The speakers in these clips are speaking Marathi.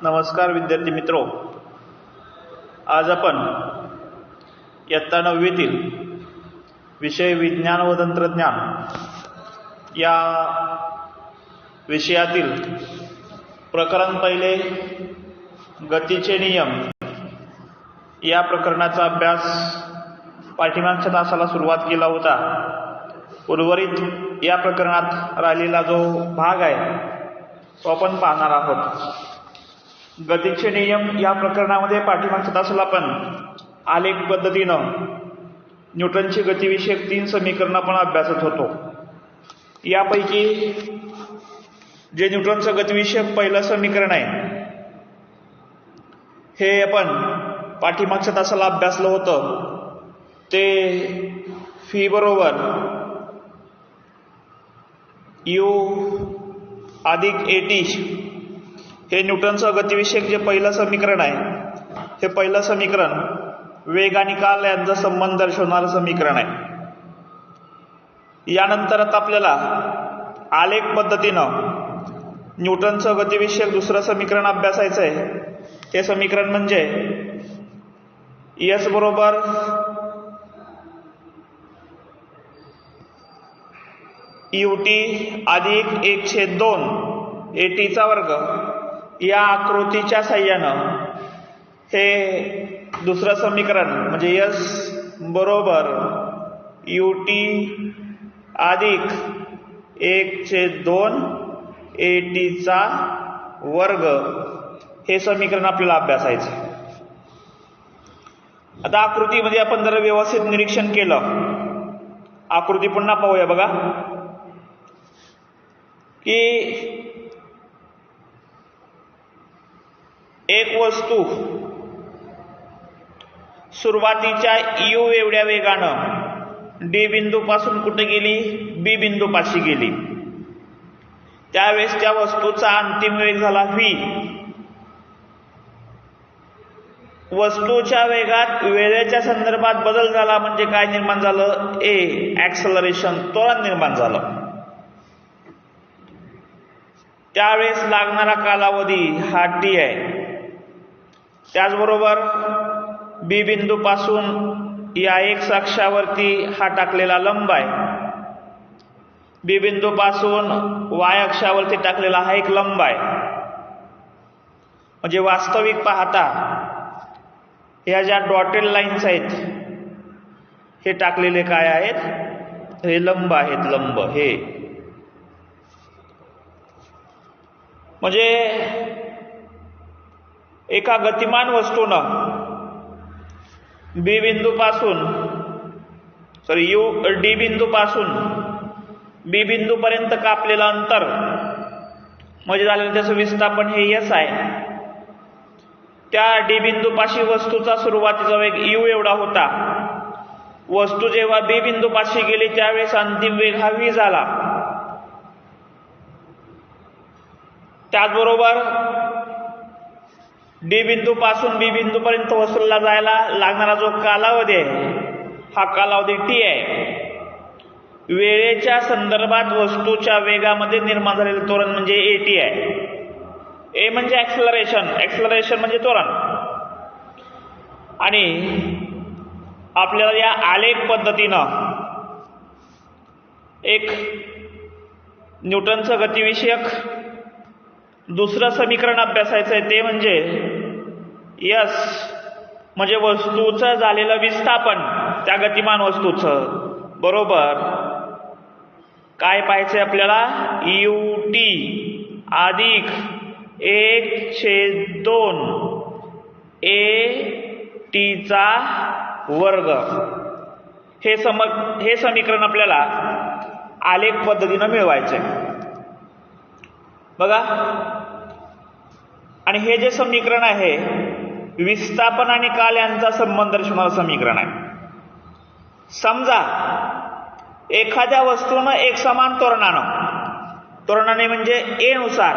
नमस्कार विद्यार्थी मित्रो, आज आपण इयत्ता 9वीतील विषय विज्ञान व तंत्रज्ञान या विषयातील प्रकरण पहिले गतीचे नियम या प्रकरणाचा अभ्यास पाठीमागच्या तासाला सुरुवात केला होता. उर्वरित या प्रकरणात राहिलेला जो भाग आहे तो आपण पाहणार आहोत. गतीचे नियम या प्रकरणामध्ये पाठीमागच्या तासाला आपण आलेख पद्धतीनं न्यूटनची गतीविषयक 3 समीकरणं आपण अभ्यासत होतो. यापैकी जे न्यूटनचं गतीविषयक पहिलं समीकरण आहे हे आपण पाठीमागच्या तासाला अभ्यासलं होतं. ते फी बरोबर यू अधिक एटी हे न्यूटनचं गतीविषयक जे पहिलं समीकरण आहे हे पहिलं समीकरण वेग आणि काल यांचा संबंध दर्शवणारं समीकरण आहे. यानंतर आता आपल्याला आलेख पद्धतीनं न्यूटनचं गतीविषयक दुसरं समीकरण अभ्यासायचं आहे. हे समीकरण म्हणजे एस बरोबर यूटी अधिक 1/2 एटीचा वर्ग या आकृतीच्या साह्यानं हे दुसरं समीकरण म्हणजे एस बरोबर यूटी अधिक 1/2 एटीचा वर्ग हे समीकरण आपल्याला अभ्यासायचं. आता आकृतीमध्ये आपण जर व्यवस्थित निरीक्षण केलं, आकृती पुन्हा पाहूया बघा की एक वस्तू सुरुवातीच्या यू एवढ्या वेगानं डी बिंदूपासून कुठे गेली, बी बिंदूपाशी गेली. त्यावेळेस त्या वस्तूचा अंतिम वेग झाला व्ही. वस्तूच्या वेगात वेळेच्या संदर्भात बदल झाला म्हणजे काय निर्माण झालं, ए ॲक्सलरेशन, त्वरण निर्माण झालं. त्यावेळेस लागणारा कालावधी हा टी आहे. त्याचबरोबर बी बिंदूपासून या एक्स अक्षावरती हा टाकलेला लंब आहे, बी बिंदूपासून वाय अक्षावरती टाकलेला हा एक लंब आहे. म्हणजे वास्तविक पाहता ह्या ज्या डॉटेड लाईन्स आहेत हे टाकलेले काय आहेत, हे लंब आहेत. लंब हे म्हणजे एका गतिमान वस्तूनं बी बिंदूपासून डी बिंदूपासून बी बिंदूपर्यंत कापलेलं अंतर म्हणजे झालेलं त्याचं विस्थापन हे एस आहे. त्या डी बिंदूपाशी वस्तूचा सुरुवातीचा वेग यू एवढा होता. वस्तू जेव्हा बी बिंदूपाशी गेली त्यावेळेस अंतिम वेग हा व्ही झाला. त्याचबरोबर डी बिंदूपासून बी बिंदूपर्यंत वस्तूला जायला लागणारा जो कालावधी आहे हा कालावधी टी आहे. वेळेच्या संदर्भात वस्तूच्या वेगामध्ये निर्माण झालेलं त्वरण म्हणजे एटी आहे. ए म्हणजे ॲक्सलरेशन, ॲक्सलरेशन म्हणजे त्वरण. आणि आपल्याला या आलेख पद्धतीनं एक न्यूटनचं गतीविषयक दुसरं समीकरण अभ्यासायचं आहे. ते म्हणजे यस म्हणजे वस्तूचं झालेलं विस्थापन त्या गतिमान वस्तूचं बरोबर काय पाहायचंय आपल्याला, यू टी अधिक 1/2 ए टीचा वर्ग हे समीकरण आपल्याला आलेख पद्धतीनं मिळवायचंय बघा. आणि हे जे समीकरण आहे विस्थापन आणि काल यांचा संबंध दर्शवणारं समीकरण आहे. समजा एखाद्या वस्तूनं एक समान त्वरणाने म्हणजे ए नुसार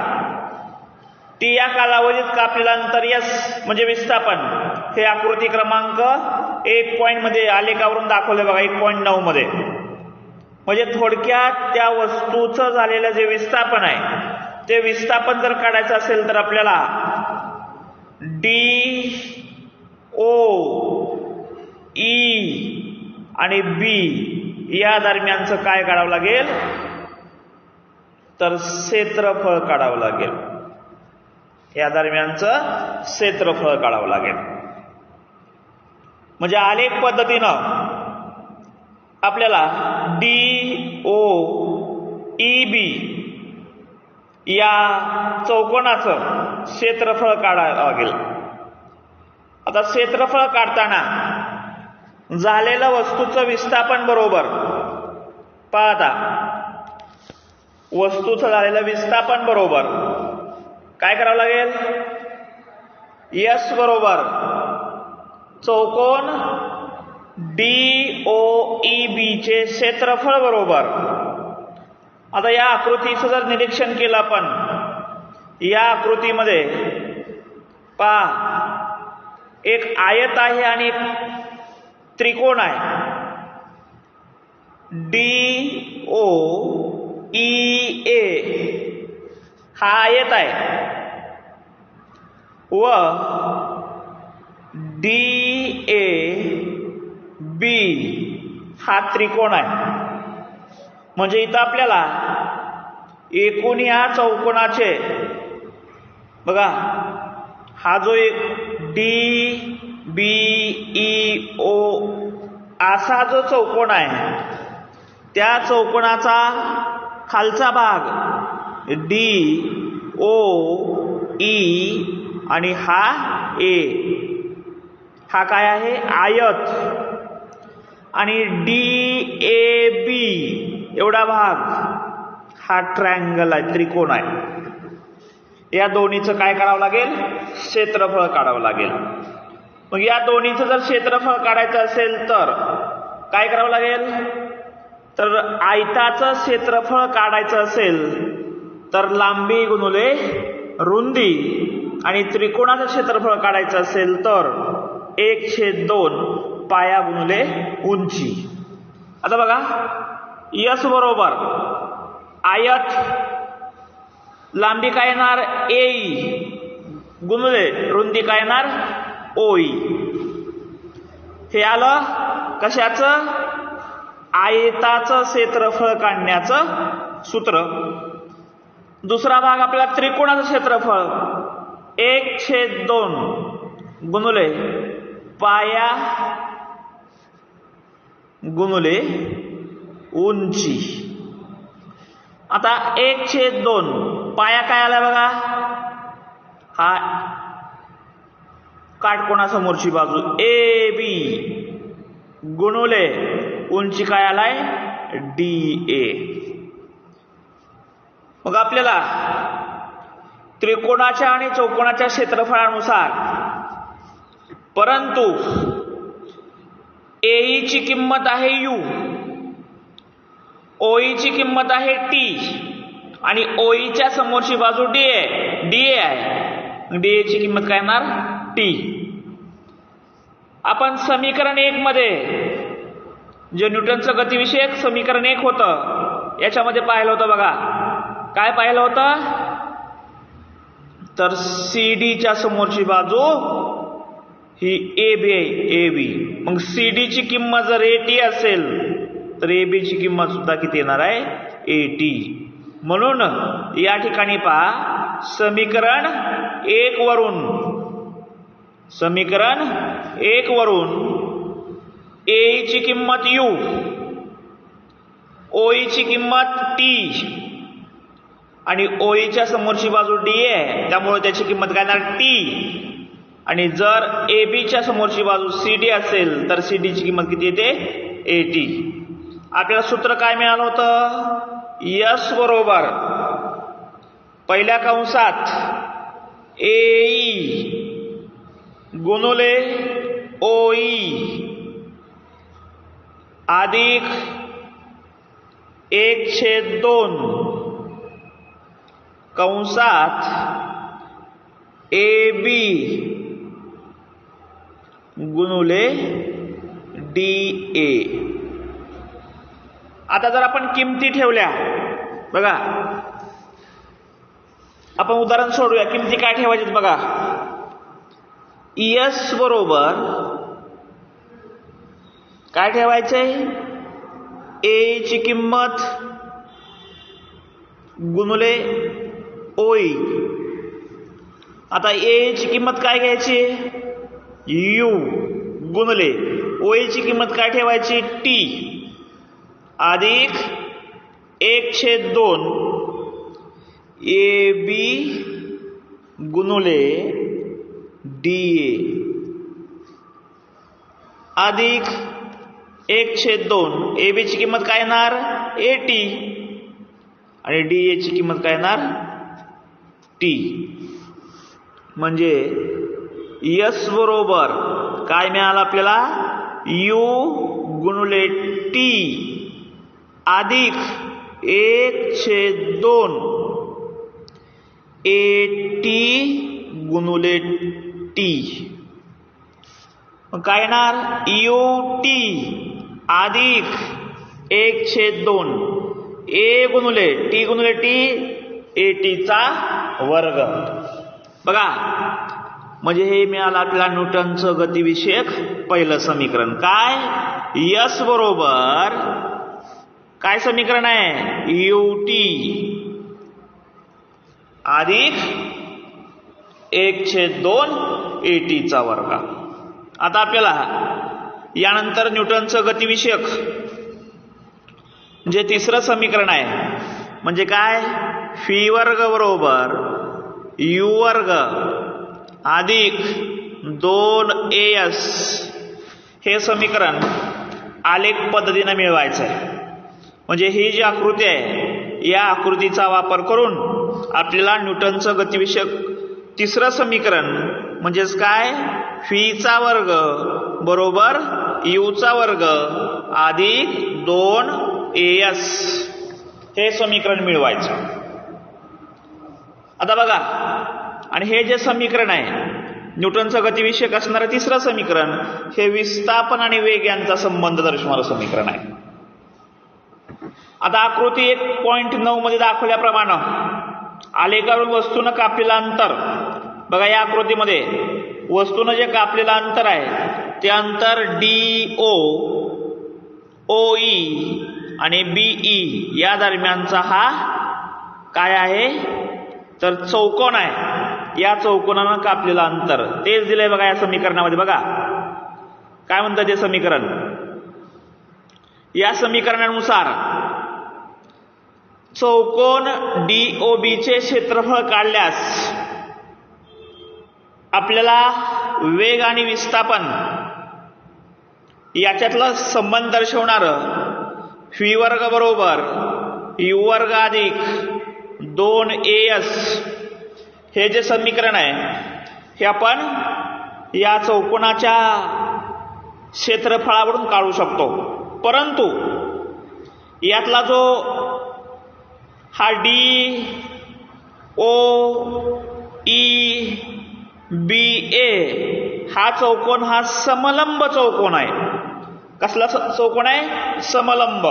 टी या कालावधीत कापलेलं अंतर यस म्हणजे विस्थापन हे आकृती क्रमांक 1 मध्ये आलेखावरून दाखवले बघा, 1.9 मध्ये. म्हणजे थोडक्यात त्या वस्तूचं झालेलं जे विस्थापन आहे ते विस्थापन जर काढायचं असेल तर आपल्याला DO E आणि B या दरम्यानचं काय काढावं लागेल तर क्षेत्रफळ काढावं लागेल. या दरम्यानचं क्षेत्रफळ काढावं लागेल. म्हणजे आलेख पद्धतीनं आपल्याला DO EB या चौकोनाचं क्षेत्रफळ काढावं लागेल. आता क्षेत्रफळ काढताना झालेलं वस्तूचं विस्थापन बरोबर पाहता वस्तूचं झालेलं विस्थापन बरोबर काय करावं लागेल S बरोबर चौकोन DOEB चे क्षेत्रफळ बरोबर. आता या आकृतीचं जर निरीक्षण केलं आपण या आकृतीमध्ये पहा एक आयत आहे आणि एक त्रिकोण आहे. DOEA हा आयत आहे व DAB हा त्रिकोण आहे. म्हणजे इथं आपल्याला एकूण या चौकोनाचे बघा हा जो एक DBEO असा जो चौकोन आहे त्या चौकोनाचा खालचा भाग DOE आणि हा A हा काय आहे आयत आणि DAB एवढा भाग हा ट्रायंगल आहे त्रिकोण आहे. या दोन्हीचं काय करावं लागेल क्षेत्रफळ काढावं लागेल. मग या दोन्हीचं जर क्षेत्रफळ काढायचं असेल तर काय करावं लागेल तर आयताचं क्षेत्रफळ काढायचं असेल तर लांबी गुणुले रुंदी आणि त्रिकोणाचं क्षेत्रफळ काढायचं असेल तर 1/2 पाया गुणुले उंची. आता बघा S बरोबर आयत लांबी काय येणार AE गुणुले रुंदी काय येणार OE. हे आलं कशाचं आयताचं क्षेत्रफळ काढण्याचं सूत्र. दुसरा भाग आपल्याला त्रिकोणाचं क्षेत्रफळ 1/2 गुणुले पाया गुणुले उंची. आता 1/2 पाया काय आला बघा हा काटकोनासमोरची बाजू AB गुणुले उंची काय आलाय DA. मग आपल्याला त्रिकोणाच्या आणि चौकोनाच्या क्षेत्रफळानुसार परंतु AE ची किंमत आहे U OE ची किंमत आहे T आणि OE च्या समोरची बाजू DA आहे. DA ची किंमत काय येणार T. आपण समीकरण 1 मध्ये जे न्यूटनचं गतिविषयक समीकरण 1 होतं याच्यामध्ये पाहिलं होतं बघा काय पाहिलं होतं तर CD च्या समोरची बाजू ही AB मग CD ची किंमत जर AT असेल तर AB ची किंमत सुद्धा किती येणार आहे AT. म्हणून या ठिकाणी पहा समीकरण 1 वरून AE ची किंमत U OE ची किंमत T आणि OE च्या समोरची बाजू DA आहे त्यामुळे त्याची किंमत काय येणार T. आणि जर AB च्या समोरची बाजू CD असेल तर CD ची किंमत किती येते AT. आपल्याला सूत्र काय मिळालं होतं S बरोबर पहिल्या कंसात AE गुणुले OE अधिक 1/2 कंसात AB गुणुले DA. आता जर आपण किमती ठेवल्या बघा आपण उदाहरण सोडूया. किमती काय ठेवायच्यात बघा यस बरोबर काय ठेवायचंय, ए ची किंमत गुणुले ओई. आता ए ची किंमत काय घ्यायची, यू गुणुले ओई ची किंमत काय ठेवायची, टी अधिक 1/2 ए बी गुणुले डी ए अधिक 1/2 ए बी ची किंमत काय येणार, ए टी आणि डी ए ची किंमत काय येणार, टी. म्हणजे यस बरोबर काय मिळालं आपल्याला, यू गुणुले टी अधिक 1/2 ए टी गुणुले टी. मग काय येणार, यू टी अधिक 1/2 ए गुणुले टी ए टीचा वर्ग. बघा, म्हणजे हे मिळालं आपल्याला न्यूटनचं गतिविषयक पहिलं समीकरण. काय, यस बरोबर काय समीकरण आहे, यू टी अधिक 1/2 ए टीचा वर्ग. आता आपल्याला यानंतर न्यूटनचं गतिविषयक जे तिसरं समीकरण आहे, म्हणजे काय, फी वर्ग बरोबर यू वर्ग अधिक 2as हे समीकरण आलेख पद्धतीने मिळवायचं आहे. म्हणजे ही जी आकृती आहे, या आकृतीचा वापर करून आपल्याला न्यूटनचं गतिविषयक तिसरं समीकरण म्हणजेच काय, फीचा वर्ग बरोबर यूचा वर्ग अधिक 2as हे समीकरण मिळवायचं. आता बघा, आणि हे जे समीकरण आहे न्यूटनचं गतिविषयक असणारं तिसरं समीकरण, हे विस्थापन आणि वेग यांचा संबंध दर्शवणारं समीकरण आहे. आता आकृती 1.9 मध्ये दाखवल्याप्रमाणे आलेखावरून वस्तूनं कापलेलं अंतर, बघा या आकृतीमध्ये वस्तूनं जे कापलेलं अंतर आहे ते अंतर डी ओ ओ ई आणि बीई या दरम्यानचा हा काय आहे, तर चौकोन आहे. या चौकोनानं कापलेलं अंतर तेच दिलंय बघा या समीकरणामध्ये. बघा काय म्हणतं ते समीकरण, या समीकरणानुसार चौकोन DOB चे क्षेत्रफळ काढल्यास आपल्याला वेग आणि विस्थापन याच्यातला संबंध दर्शवणारं फी वर्ग बरोबर यू वर्ग अधिक 2as हे जे समीकरण आहे हे आपण या चौकोनाच्या क्षेत्रफळावरून काढू शकतो. परंतु यातला जो हा DOEBA हा चौकोन हा समलंब चौकोन आहे. कसला चौकोन आहे, समलंब.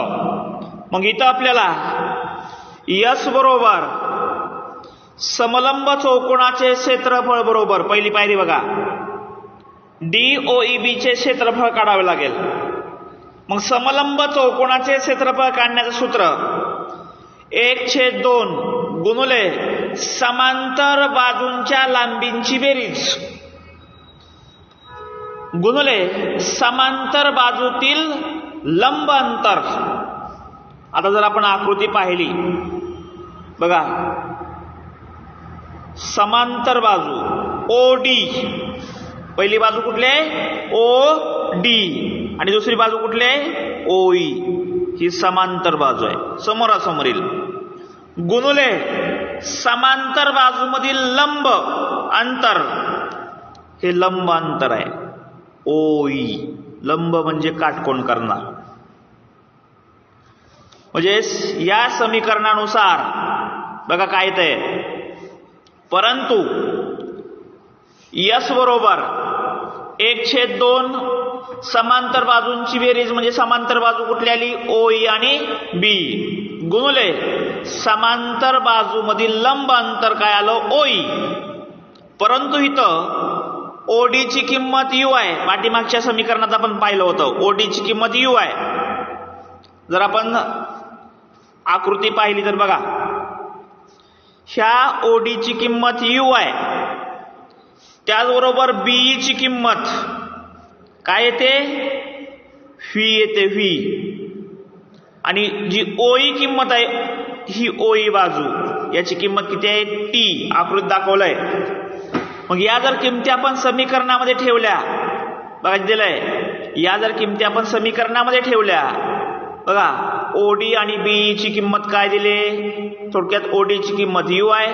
मग इथं आपल्याला यस बरोबर समलंब चौकोनाचे क्षेत्रफळ बरोबर पहिली पायरी बघा DOEB चे क्षेत्रफळ काढावे लागेल. मग समलंब चौकोनाचे क्षेत्रफळ काढण्याचं सूत्र 1/2 गुणुले समांतर बाजूंच्या लांबींची बेरीज गुणुले समांतर बाजूतील लंब अंतर. आता जर आपण आकृती पाहिली बघा, समांतर बाजू OD, पहिली बाजू कुठली आहे OD आणि दुसरी बाजू कुठली आहे OE, ही समांतर बाजू आहे समोरासमोरील, गुणुले समांतर बाजूमधील लंब अंतर, हे लंब अंतर आहे OE. लंब म्हणजे काटकोन करणार. म्हणजे या समीकरणानुसार बघा काय येतंय, परंतु यस बरोबर 1/2 समांतर बाजूंची बेरीज म्हणजे समांतर बाजू कुठली आली OE आणि B गुणुले समांतर बाजूमधील लंब अंतर काय आलं OE. परंतु इथं ओडीची किंमत यू आहे. पाठीमागच्या समीकरणात आपण पाहिलं होतं ओडीची किंमत यू आहे. जर आपण आकृती पाहिली तर बघा, ह्या ओडीची किंमत यू आहे. त्याचबरोबर बीईची किंमत काय येते, व्ही येते, व्ही. आणि जी ओई किंमत आहे, ही ओई बाजू, याची किंमत किती आहे, टी. आकृतीत दाखवलंय. मग या जर किमती आपण समीकरणामध्ये ठेवल्या, बघा दिलंय, या जर किमती आपण समीकरणामध्ये ठेवल्या, बघा ओडी आणि बीईची किंमत काय दिले, थोडक्यात ओडीची किंमत यू आहे,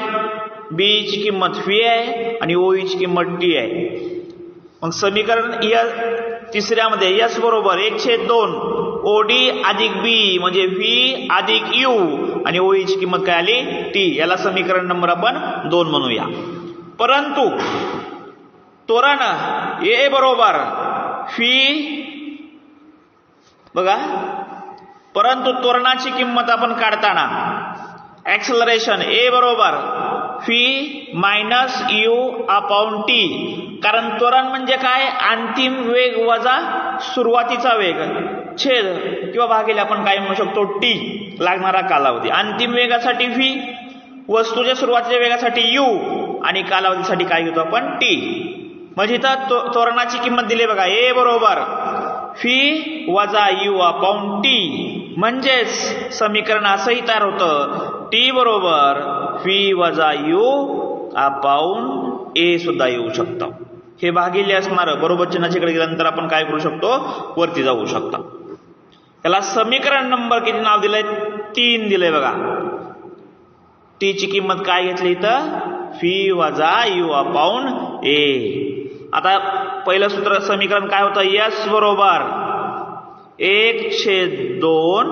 बीईची किंमत व्ही आहे आणि ओईची किंमत टी आहे. मग समीकरण तिसऱ्यामध्ये यस बरोबर 1/2 ओडी अधिक बी म्हणजे व्ही अधिक यू आणि ओईची किंमत काय आली, टी. याला समीकरण नंबर आपण 2 म्हणूया. परंतु त्वरण ए बरोबर व्ही, बघा, परंतु त्वरणाची किंमत आपण काढताना ऍक्सलरेशन ए बरोबर V minus U upon T. कारण त्वरण म्हणजे काय, अंतिम वेग वजा सुरुवातीचा वेग छेद किंवा भागिले आपण काय म्हणू शकतो, टी, लागणारा कालावधी. अंतिम वेगासाठी व्ही, वस्तूच्या सुरुवातीच्या वेगासाठी यू आणि कालावधीसाठी काय घेतो आपण, टी. म्हणजे इथं त्वरणाची किंमत दिली बघा, ए बरोबर व्ही वजा यू अपॉन टी. म्हणजेच समीकरण असंही तयार होतं, टी बरोबर व्ही वजा यू अपॉन ए सुद्धा येऊ शकतं. हे भागिले असणारं बरोबर चिन्हाच्या इकडे गेल्यानंतर आपण काय करू शकतो, वरती जाऊ शकतो. याला समीकरण नंबर किती नाव दिलंय, 3 दिलंय बघा. टी ची किंमत काय घेतली इथं, व्ही वजा यू अपॉन ए. आता पहिलं सूत्र समीकरण काय होतं, यस बरोबर 1/2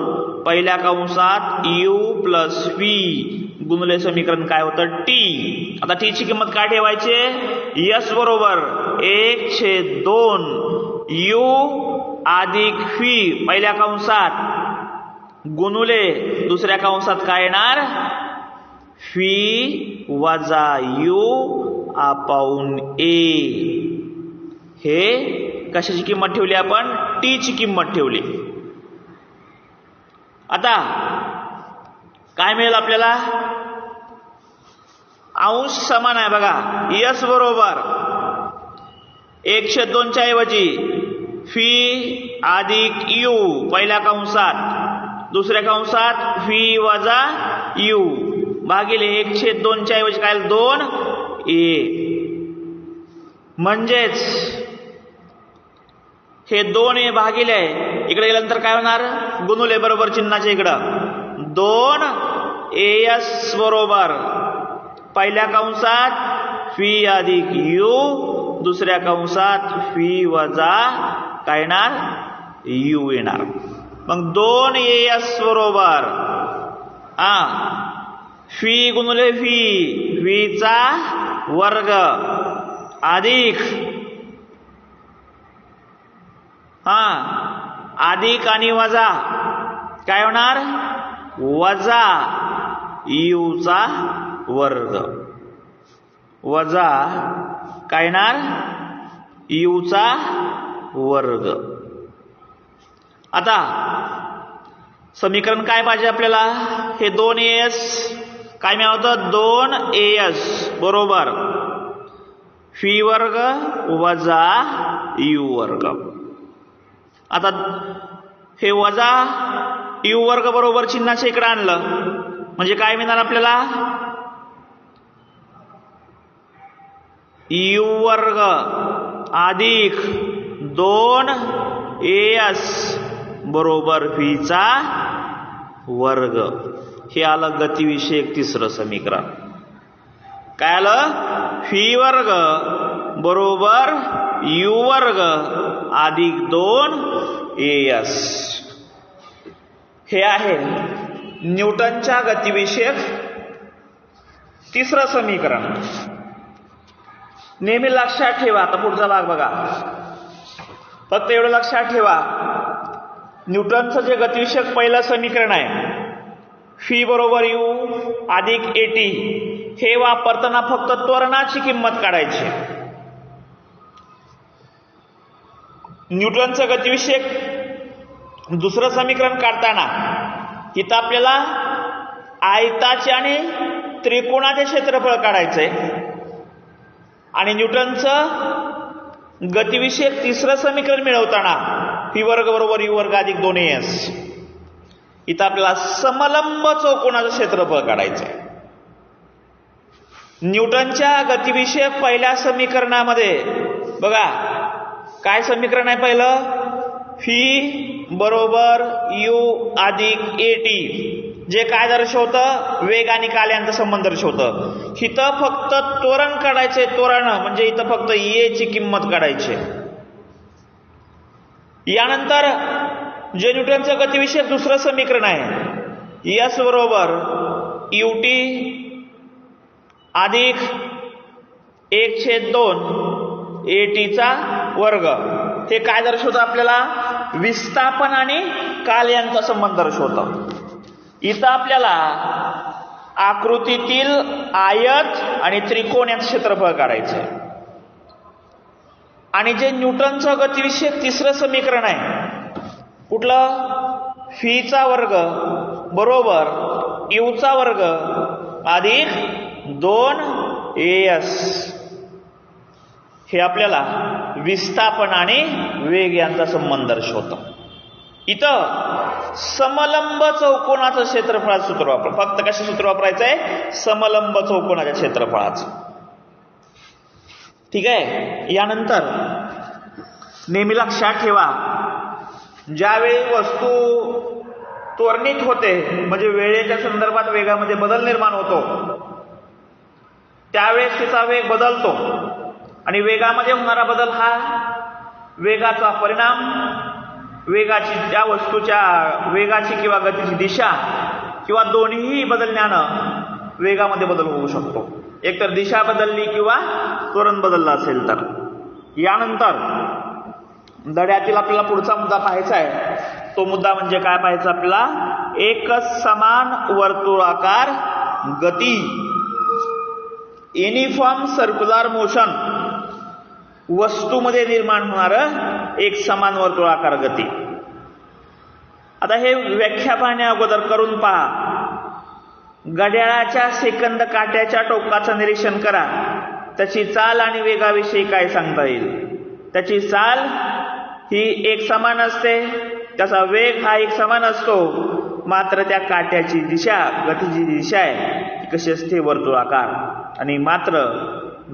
पहिल्या कंसात यू प्लस व्ही गुणिले समीकरण काय होतं, टी. आता टी ची किंमत काय ठेवायची, यस बरोबर 1/2 यू अधिक व्ही पहिल्या कंसात गुणुले दुसऱ्या कंसात काय येणार, व्ही वजा यू अपॉन ए. हे कशाची किंमत ठेवली आपण, टी ची किंमत ठेवली. आता काय मिळेल आपल्याला, अंश समान आहे बघा. यस बरोबर 1/2 च्या ऐवजी व्ही अधिक यू पहिल्या कंसात दुसऱ्या कंसात व्ही वजा यू भागिले 1/2 च्या ऐवजी काय 2 ए. म्हणजेच हे 2 ए भागिले इकडे गेल्यानंतर काय होणार, गुणुले बरोबर चिन्हाच्या इकडं 2 एस बरोबर पहिल्या कंसात व्ही अधिक यू दुसऱ्या कंसात व्ही वजा काय येणार, यू येणार. मग 2 एस बरोबर व्ही गुणुले व्ही, व्हीचा वर्ग अधिक अधिक आणि वजा काय होणार, वजा यूचा वर्ग वजा काय येणार, यूचा वर्ग. आता समीकरण काय पाहिजे आपल्याला, हे 2 एस काय मिळवतं, 2 एस बरोबर व्ही वर्ग वजा यू वर्ग. आता हे वजा यू वर्ग बरोबर चिन्हाच्या इकडे आणलं म्हणजे काय मिळणार आपल्याला, यू वर्ग अधिक 2 एस बरोबर व्हीचा वर्ग. हे आलं गतिविषयक तिसरं समीकरण. काय आलं, व्ही वर्ग बरोबर यू वर्ग अधिक 2 एस. हे आहे न्यूटनच्या गतिविषयक तिसरं समीकरण. नेहमी लक्षात ठेवा. आता पुढचा भाग बघा, फक्त एवढं लक्षात ठेवा, न्यूटनचं जे गतिविषयक पहिलं समीकरण आहे फी बरोबर यू अधिक एटी, हे वापरताना फक्त त्वरणाची किंमत काढायची. न्यूटनचं गतिविषयक दुसरं समीकरण काढताना इथं आपल्याला आयताचे आणि त्रिकोणाचे क्षेत्रफळ काढायचंय आणि न्यूटनचं गतिविषयक तिसरं समीकरण मिळवताना पी वर्ग बरोबर यू वर्ग अधिक 2as इथं आपल्याला समलंब चौकोनाचं क्षेत्रफळ काढायचंय. न्यूटनच्या गतिविषयक पहिल्या समीकरणामध्ये बघा काय समीकरण आहे पहिलं, फी बरोबर यू अधिक at जे काय दर्शवतं, वेग आणि काल यांचा संबंध दर्शवतं. इथं फक्त त्वरण काढायचे, त्वरण म्हणजे इथं फक्त ए ची किंमत काढायची. यानंतर जे न्यूटनचं गतिविषयक दुसरं समीकरण आहे एस बरोबर ut अधिक 1/2 at चा वर्ग हे काय दर्शवतं आपल्याला, विस्थापन आणि काल यांचा संबंध दर्शवतं. इथं आपल्याला आकृतीतील आयत आणि त्रिकोण यांचं क्षेत्रफळ काढायचं आहे. आणि जे न्यूटनचं गतिविषयक तिसरं समीकरण आहे कुठलं, फीचा वर्ग बरोबर यूचा वर्ग अधिक 2as हे आपल्याला विस्थापन आणि वेग यांचा संबंध दर्शवतं. इथं समलंब चौकोनाचं क्षेत्रफळाचं सूत्र वापर, फक्त कशा सूत्र वापरायचंय, समलंब चौकोनाच्या क्षेत्रफळाचं. ठीक आहे. यानंतर नेहमी लक्षात ठेवा, ज्यावेळी वस्तू त्वरणित होते म्हणजे वेळेच्या संदर्भात वेगामध्ये बदल निर्माण होतो त्यावेळेस तिचा वेग बदलतो आणि वेगामध्ये होणारा बदल हा वेगाचा परिणाम, वेगाची त्या वस्तूच्या वेगाची किंवा गतीची दिशा किंवा दोन्हीही बदलण्यानं वेगामध्ये बदल होऊ शकतो. एकतर दिशा बदलली किंवा त्वरण बदललं असेल तर. यानंतर धड्यातील आपल्याला पुढचा मुद्दा पाहायचा आहे. तो मुद्दा म्हणजे काय पाहायचा आपल्याला, एकच समान वर्तुळाकार गती, युनिफॉर्म सर्क्युलर मोशन, वस्तूमध्ये निर्माण होणारं एक समान वर्तुळाकार गती. आता हे व्याख्या पाहण्या अगोदर करून पहा. घड्याळाच्या सेकंद काट्याच्या टोकाचं निरीक्षण करा. त्याची चाल आणि वेगाविषयी काय सांगता येईल. त्याची चाल ही एक समान असते, त्याचा वेग हा एक समान असतो, मात्र त्या काट्याची दिशा, गतीची दिशा आहे ती कशी असते, वर्तुळाकार. आणि मात्र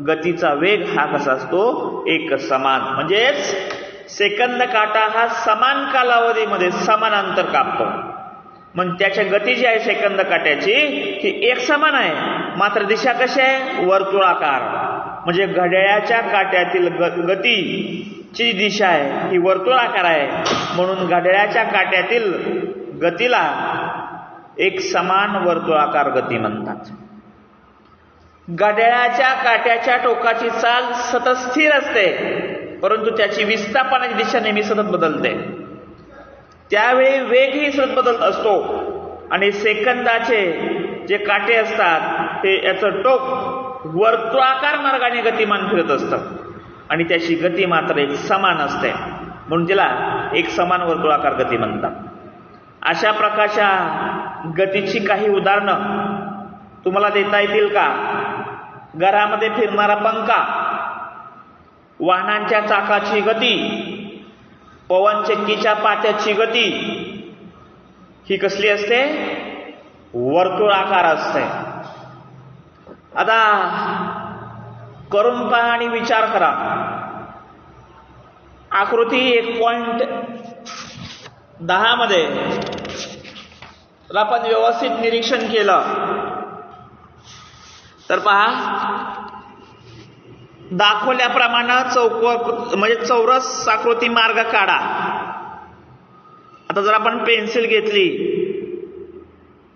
गतीचा वेग हा कसा असतो, एक समान. म्हणजेच सेकंद काटा हा समान कालावधीमध्ये समान अंतर कापतो. मग त्याची गती जी आहे सेकंद काट्याची ही एक समान आहे, मात्र दिशा कशी आहे, वर्तुळाकार. म्हणजे घड्याळाच्या काट्यातील गतीची दिशा आहे ही वर्तुळाकार आहे. म्हणून घड्याळाच्या काट्यातील गतीला एक समान वर्तुळाकार गती म्हणतात. घड्याळाच्या काट्याच्या टोकाची चाल सतत स्थिर असते, परंतु त्याची विस्थापनाची दिशा नेहमी सतत बदलते. त्यावेळी वेगही सतत बदलत असतो आणि सेकंदाचे जे काटे असतात ते याचं टोक वर्तुळाकार मार्गाने गतिमान फिरत असतं आणि त्याची गती मात्र एक समान असते, म्हणून तिला एक समान वर्तुळाकार गती म्हणतात. अशा प्रकारच्या गतीची काही उदाहरणं तुम्हाला देता येतील का. घरामध्ये फिरणारा पंखा, वाहनांच्या चाकाची गती, पवनचक्कीच्या पात्याची गती ही कसली असते, वर्तुळाकार असते. आता करून पहा आणि विचार करा. आकृती 1.10 मध्ये जर आपण व्यवस्थित निरीक्षण केलं तर पहा, दाखवल्याप्रमाणे म्हणजे चौरस आकृती मार्ग काढा. आता जर आपण पेन्सिल घेतली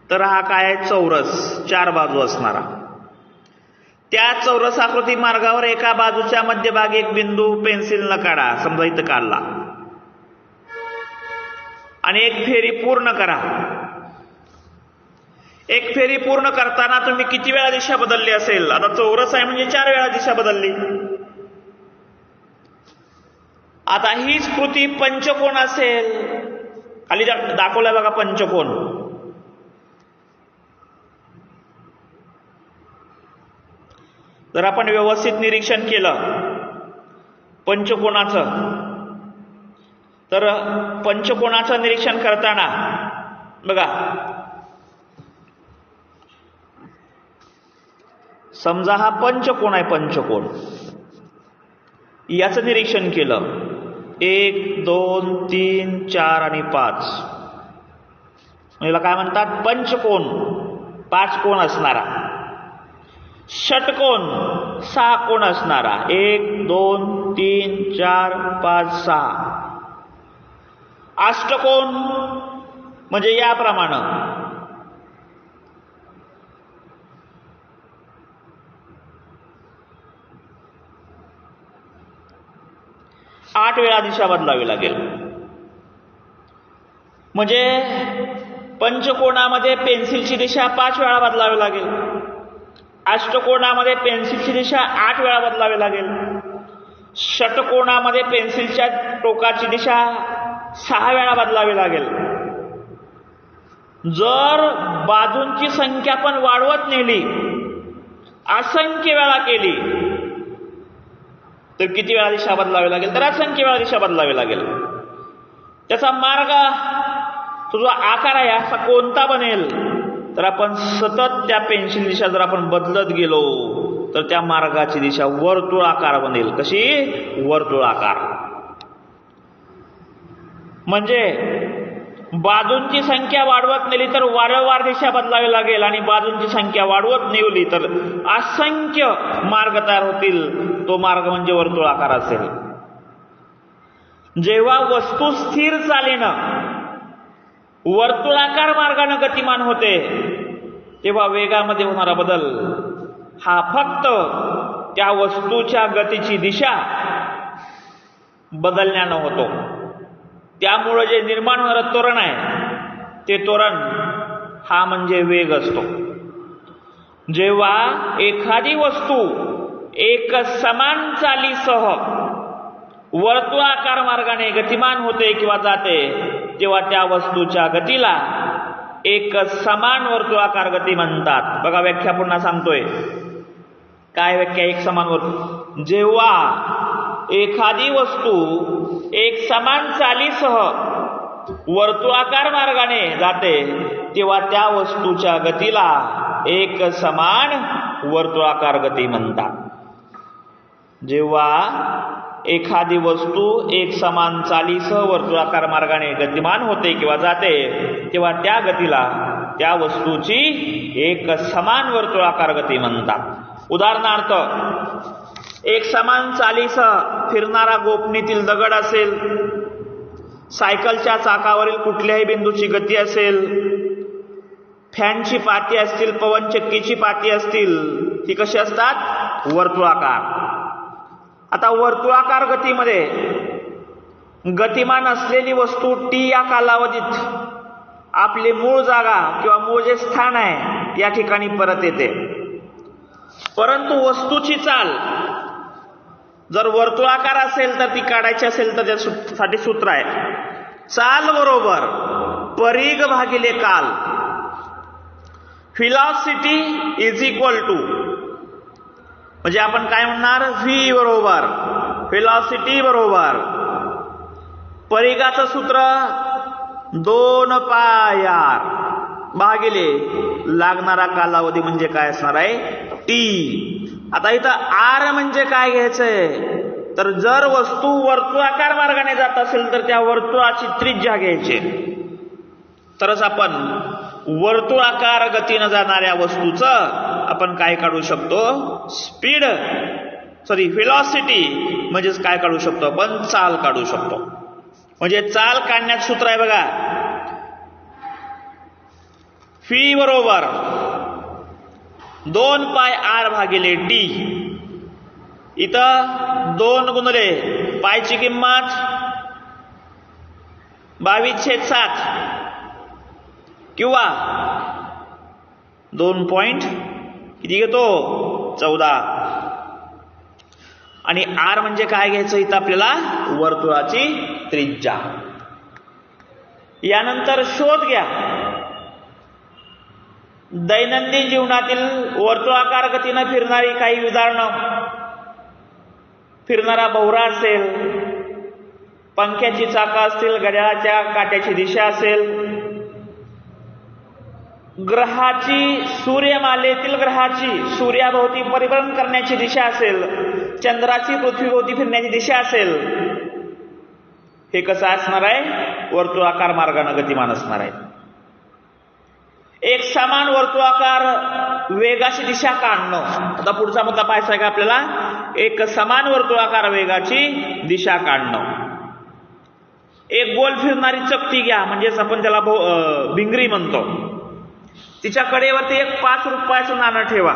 तर हा काय आहे, चौरस, 4 बाजू असणारा. त्या चौरस आकृती मार्गावर एका बाजूच्या मध्यभागी एक बिंदू पेन्सिलनं काढा. समजा इथं काढला आणि एक फेरी पूर्ण करा. एक फेरी पूर्ण करताना तुम्ही किती वेळा दिशा बदलली असेल. आता चौरस आहे म्हणजे 4 वेळा दिशा बदलली. आता हीच कृती पंचकोन असेल, खाली दाखवलाय बघा पंचकोन. जर आपण व्यवस्थित निरीक्षण केलं पंचकोनाचं, तर पंचकोनाचं निरीक्षण करताना बघा, समजा हा पंचकोन आहे, पंचकोन याचं निरीक्षण केलं, 1 2 3 4 आणि 5, याला काय म्हणतात पंचकोन, 5 कोण असणारा. षटकोन 6 कोण असणारा, 1 2 3 4 5 6. अष्टकोन म्हणजे याप्रमाणे, आठ वेळा दिशा बदलावी लागेल. म्हणजे पंचकोनामध्ये पेन्सिलची दिशा 5 वेळा बदलावी लागेल, अष्टकोनामध्ये पेन्सिलची दिशा 8 वेळा बदलावी लागेल, षटकोनामध्ये पेन्सिलच्या टोकाची दिशा 6 वेळा बदलावी लागेल. जर बाजूंची संख्या पण वाढवत नेली, असंख्य वेळा केली, तर किती वेळा दिशा बदलावी लागेल, तर असंख्य वेळा दिशा बदलावी लागेल. त्याचा मार्ग, तो जो आकार आहे असा कोणता बनेल, तर आपण सतत त्या पेन्सिल दिशा जर आपण बदलत गेलो तर त्या मार्गाची दिशा वर्तुळाकार बनेल. कशी? वर्तुळाकार. म्हणजे बाजूंची संख्या वाढवत नेली तर वारंवार दिशा बदलावी लागेल, आणि बाजूंची संख्या वाढवत नेली तर असंख्य मार्ग तयार होतील. तो मार्ग म्हणजे वर्तुळाकार असेल. जेव्हा वस्तू स्थिर चालीनं वर्तुळाकार मार्गाने गतिमान होते, तेव्हा वेगामध्ये होणारा बदल हा फक्त त्या वस्तूच्या गतीची दिशा बदलण्यानं होतो. त्यामुळे जे निर्माण होणारं त्वरण आहे, ते त्वरण हा म्हणजे वेग असतो. जेव्हा एखादी वस्तू एक समान चालीसह वर्तुळाकार मार्गाने गतिमान होते किंवा जाते, तेव्हा त्या वस्तूच्या गतीला एक समान वर्तुळाकार गती म्हणतात. बघा व्याख्या पुन्हा सांगतोय. काय व्याख्या? एक समान वर्तुळ. जेव्हा एखादी वस्तू एक समान चालीसह वर्तुळाकार मार्गाने जाते, तेव्हा त्या वस्तूच्या गतीला एक समान वर्तुळाकार गती म्हणतात. जेव्हा एखादी वस्तू एक समान चालीसह वर्तुळाकार मार्गाने गतिमान होते किंवा जाते, तेव्हा त्या गतीला त्या वस्तूची एक समान वर्तुळाकार गती म्हणतात. उदाहरणार्थ, एक समान चालीसह फिरणारा गोफणीतील दगड असेल, सायकलच्या चाकावरील कुठल्याही बिंदूची गती असेल, फॅनची पाती असतील, पवनचक्कीची पाती असतील, ती कशी असतात? वर्तुळाकार. आता वर्तुळाकार गतीमध्ये गतिमान असलेली वस्तू टी या कालावधीत आपली मूळ जागा किंवा मूळ जे स्थान आहे या ठिकाणी परत येते. परंतु वस्तूची चाल जर वर्तुळाकार असेल तर ती काढायची असेल तर त्यासाठी सूत्र आहे, चाल बरोबर परिघ भागिले काल. व्हेलॉसिटी इज इक्वल टू, म्हणजे आपण काय म्हणणार? व्ही बरोबर व्हेलॉसिटी बरोबर परिघाचं सूत्र 2 पाय आर भागिले लागणारा कालावधी म्हणजे काय असणार आहे? टी. आता इथं आर म्हणजे काय घ्यायचंय? तर जर वस्तू वर्तुळाकार मार्गाने जात असेल तर त्या वर्तुळाची त्रिज्या घ्यायची. तरच आपण वर्तुळाकार गतीनं जाणाऱ्या वस्तूचं आपण काय काढू शकतो? स्पीड, व्हेलॉसिटी म्हणजेच काय काढू शकतो? आपण चाल काढू शकतो. म्हणजे चाल काढण्याचं सूत्र आहे बघा, फी बरोबर 2 पाय आर भागिले टी. इथं 2 गुणिले पायची किंमत 22/7 किंवा 2 पॉइंट किती घेतो? 14. आणि आर म्हणजे काय घ्यायचं इथं आपल्याला? वर्तुळाची त्रिज्या. यानंतर शोध घ्या दैनंदिन जीवनातील वर्तुळाकार गतीनं फिरणारी काही उदाहरणं. फिरणारा भोवरा असेल, पंख्याची चाकं असतील, घड्याळाच्या काट्याची दिशा असेल, ग्रहाची सूर्यमालेतील ग्रहाची सूर्याभोवती परिभ्रमण करण्याची दिशा असेल, चंद्राची पृथ्वीभोवती फिरण्याची दिशा असेल. हे कसं असणार आहे? वर्तुळाकार मार्गाने गतिमान असणार आहे. एक समान वर्तुळाकार वेगाची दिशा काढणं. आता पुढचा मुद्दा पाहायचा आहे का आपल्याला? एक समान वर्तुळाकार वेगाची दिशा काढणं. एक गोल फिरणारी चकती घ्या, म्हणजेच आपण त्याला भिंगरी म्हणतो. तिच्या कडेवरती एक 5 रुपयाचं नाणं ठेवा.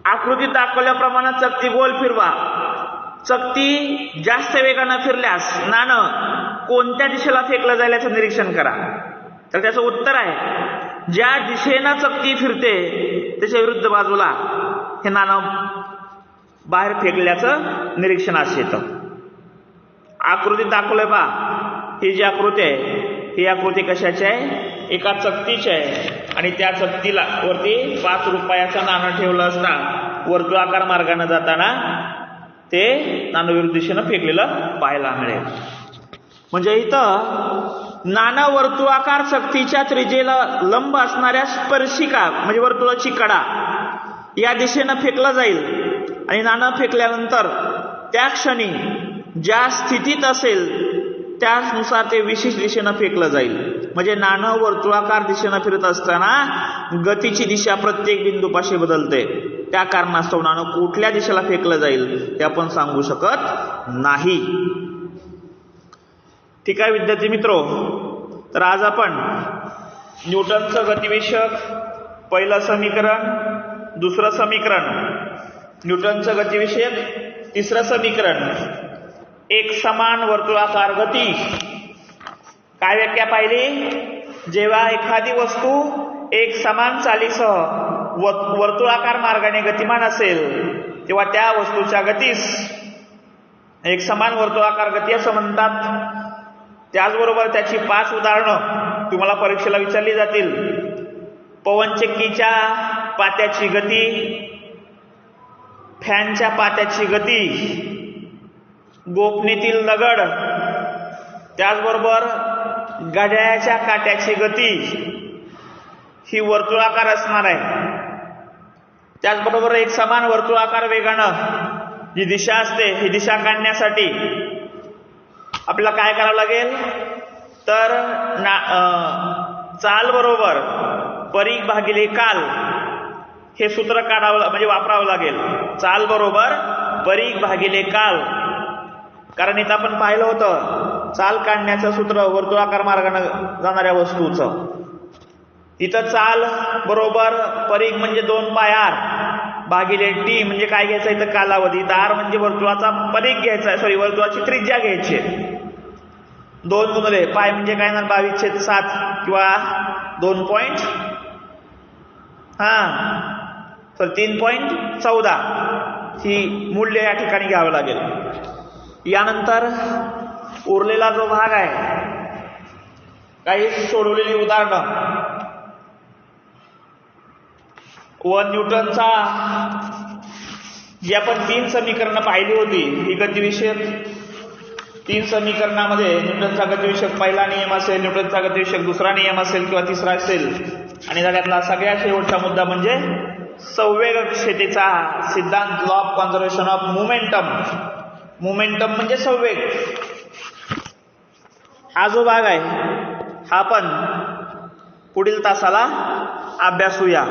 आकृतीत दाखवल्याप्रमाणे चकती गोल फिरवा. चकती जास्त वेगानं फिरल्यास नाणं कोणत्या दिशेला फेकलं जाईल याचं निरीक्षण करा. तर त्याचं उत्तर आहे ज्या दिशेनं चकती फिरते त्याच्या विरुद्ध बाजूला हे नाणं बाहेर फेकल्याचं निरीक्षण असं येतं. आकृतीत दाखवलंय पहा, ही जी आकृती आहे ही आकृती कशाची आहे? एका चकतीची आहे आणि त्या चकतीला वरती 5 रुपयाचं नाणं ठेवलं असता वर्तुळाकार मार्गाने जाताना ते नाणं विरुद्ध दिशेनं फेकलेलं पाहायला मिळेल. म्हणजे इथं नाणं वर्तुळाकार चकतीच्या त्रिज्येला लंब असणाऱ्या स्पर्शिका म्हणजे वर्तुळाची कडा या दिशेनं फेकलं जाईल आणि नाणं फेकल्यानंतर त्या क्षणी ज्या स्थितीत असेल त्यानुसार ते विशिष्ट दिशेनं फेकलं जाईल. म्हणजे नाणं वर्तुळाकार दिशेनं फिरत असताना गतीची दिशा प्रत्येक बिंदूपाशी बदलते. त्या कारणास्तव नाणं कुठल्या दिशेला फेकलं जाईल ते आपण सांगू शकत नाही. ठीक आहे विद्यार्थी मित्रो, तर आज आपण न्यूटनचं गतिविषयक पहिलं समीकरण, दुसरं समीकरण, न्यूटनचं गतिविषयक तिसरं समीकरण, एक समान वर्तुळाकार गती काय व्याख्या पाहिली? जेव्हा एखादी वस्तू एक समान चालीसह वर्तुळाकार मार्गाने गतिमान असेल तेव्हा त्या वस्तूच्या गतीस एक समान वर्तुळाकार गती असं म्हणतात. त्याचबरोबर त्याची 5 उदाहरणं तुम्हाला परीक्षेला विचारली जातील. पवनचक्कीच्या पात्याची गती, फॅनच्या पात्याची गती, गोफणीतील दगड, त्याचबरोबर घड्याळाच्या काट्याची गती ही वर्तुळाकार असणार आहे. त्याचबरोबर एक समान वर्तुळाकार वेगानं जी दिशा असते ही दिशा काढण्यासाठी आपल्याला काय करावं लागेल? तर चाल बरोबर परीघ भागिले काल हे सूत्र काढावं म्हणजे वापरावं लागेल. चाल बरोबर परीघ भागिले काल. कारण इथं आपण पाहिलं होतं चाल काढण्याचं सूत्र वर्तुळाकार मार्गाने जाणाऱ्या वस्तूचं. इथं चाल बरोबर परीघ म्हणजे 2 पाय r भागिले t म्हणजे काय घ्यायचं इथं कालावधी. r म्हणजे वर्तुळाचा परीघ घ्यायचा, वर्तुळाची त्रिज्या घ्यायची. 2 गुणिले पाय म्हणजे काय ना 22/7 किंवा 3.14 ही मूल्य या ठिकाणी घ्यावं लागेल. यानंतर उरलेला जो भाग आहे काही सोडवलेली उदाहरणं व न्यूटनचा जी आपण 3 समीकरणं पाहिली होती ही गतिविषयक 3 समीकरणामध्ये न्यूटनचा गतिविषयक पहिला नियम असेल, न्यूटनचा गतिविषयक दुसरा नियम असेल किंवा तिसरा असेल आणि त्यातला सगळ्यात शेवटचा मुद्दा म्हणजे संवेगक्षेतेचा सिद्धांत, law of conservation of momentum. Momentum म्हणजे संवेग. हा जो भाग आहे हा आपण पुढील तासाला अभ्यासूया.